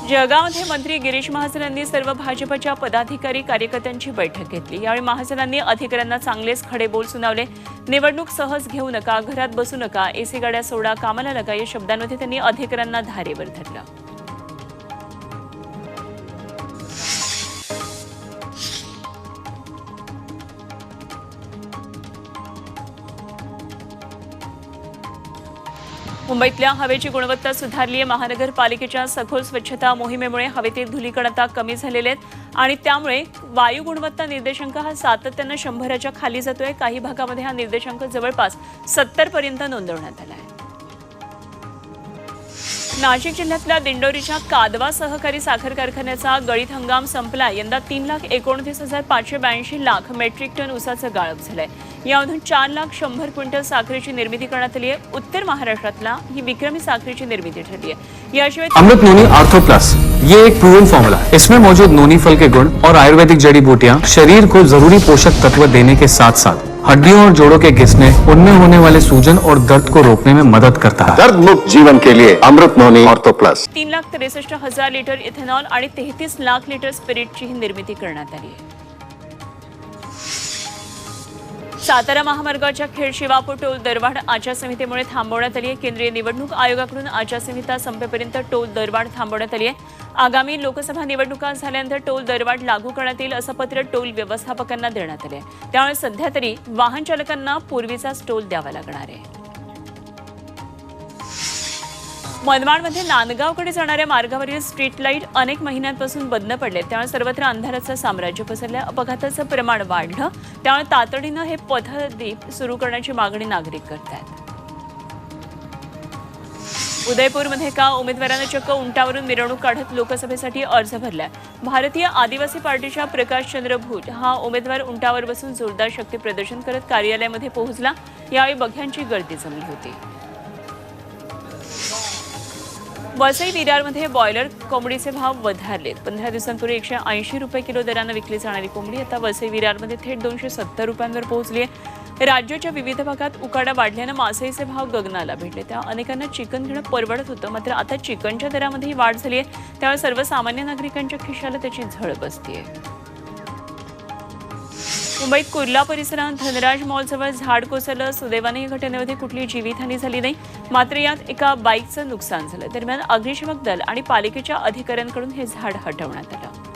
जळगावमध्ये मंत्री गिरीश महाजन यांनी सर्व भाजपच्या पदाधिकारी कार्यकर्त्यांची बैठक घेतली। यावेळी महाजनांनी अधिकाऱ्यांना चांगलेच खडे बोल सुनावले। निवडणूक सहज घेऊ नका, घरात बसू नका, एसी गाड्या सोडा, कामाला लागा या शब्दांमध्ये त्यांनी अधिकाऱ्यांना धारेवर धरलं। मुंबईतल्या हवेची गुणवत्ता सुधारली आहे। महानगरपालिकेच्या सखोल स्वच्छता मोहिमेमुळे हवेतील धुलीकण आता कमी झालेले आहेत आणि त्यामुळे वायू गुणवत्ता निर्देशांक हा सातत्यानं 100च्या खाली जातोय। काही भागामध्ये हा निर्देशांक जवळपास 70 पर्यंत नोंदवण्यात आला आहे। नाशिक जिल्ह्यातल्या दिंडोरीच्या कादवा सहकारी साखर कारखान्याचा गळीत हंगाम संपला। यंदा 3,29,582 लाख मेट्रिक टन ऊसाचं गाळप झालंय। यामधून 4,100,000 क्विंटल साखरेची निर्मिती करण्यात आली आहे। उत्तर महाराष्ट्रातला ही विक्रमी साखरेची निर्मिती ठरली आहे। याशिवाय अमृत नोनी आर्थो प्लस ये एक प्रूवन फॉर्मूला है। इसमें मौजूद नोनी फल के गुण और आयुर्वेदिक जड़ी बूटियां शरीर को जरूरी पोषक तत्व देने के साथ साथ हड्डियों और जोड़ों के घिसने, उनमें होने वाले सूजन और दर्द को रोकने में मदद करता है। दर्द मुक्त जीवन के लिए अमृत नोनी ऑर्थो प्लस। 3,63,000 लिटर इथेनॉल आणि 33 लाख लिटर स्पिरिटची ही निर्मिती करण्यात आली आहे। सातारा महामार्गाच्या खेड शिवापूर टोल दरवाढ आचारसंहितेमुळे थांबवण्यात आली आहे। केंद्रीय निवडणूक आयोगाकडून आचारसंहिता संपेपर्यंत टोल दरवाढ थांबवण्यात आली आहे। आगामी लोकसभा निवडणुका झाल्यानंतर टोल दरवाढ लागू करण्यात येईल असं पत्र टोल व्यवस्थापकांना देण्यात आले आहे। त्यामुळे सध्या तरी वाहन चालकांना पूर्वीचाच टोल द्यावा लागणार आहे। मनमाडमध्ये नांदगावकडे जाणाऱ्या मार्गावरील स्ट्रीट लाईट अनेक महिन्यांपासून बंद पडले, त्यामुळे सर्वत्र अंधाराचं साम्राज्य पसरलं। अपघाताचं प्रमाण वाढलं, त्यामुळे तातडीनं हे पथदीप सुरू करण्याची मागणी नागरिक करतात। उदयपूरमध्ये एका उमेदवारानं चक्क उंटावरून मिरवणूक काढत लोकसभेसाठी अर्ज भरला। भारतीय आदिवासी पार्टीच्या प्रकाशचंद्र भूत हा उमेदवार उंटावर बसून जोरदार शक्ती प्रदर्शन करत कार्यालयामध्ये पोहोचला। यावेळी बघ्यांची गर्दी जमली होती। वसई विरारमध्ये बॉयलर कोंबडीचे भाव वधारलेत। 15 दिवसांपूर्वी 180 रुपये किलो दरानं विकली जाणारी कोंबडी आता वसई विरारमध्ये थेट 270 रुपयांवर पोहोचली आहे। राज्याच्या विविध भागात उकाडा वाढल्यानं मासळीचे भाव गगनाला भिडले। त्या अनेकांना चिकन घेणं परवडत होतं, मात्र आता चिकनच्या दरामध्येही वाढ झाली आहे। त्यामुळे सर्वसामान्य नागरिकांच्या खिशाला त्याची झळ बसतीये। मुंबईत कुर्ला परिसरात धनराज मॉलजवळ झाड कोसळलं। सुदैवाने या घटनेमध्ये कुठलीही जीवितहानी झाली नाही, मात्र यात एका बाईकचं नुकसान झालं। दरम्यान अग्निशमक दल आणि पालिकेच्या अधिकाऱ्यांकडून हे झाड हटवण्यात आलं।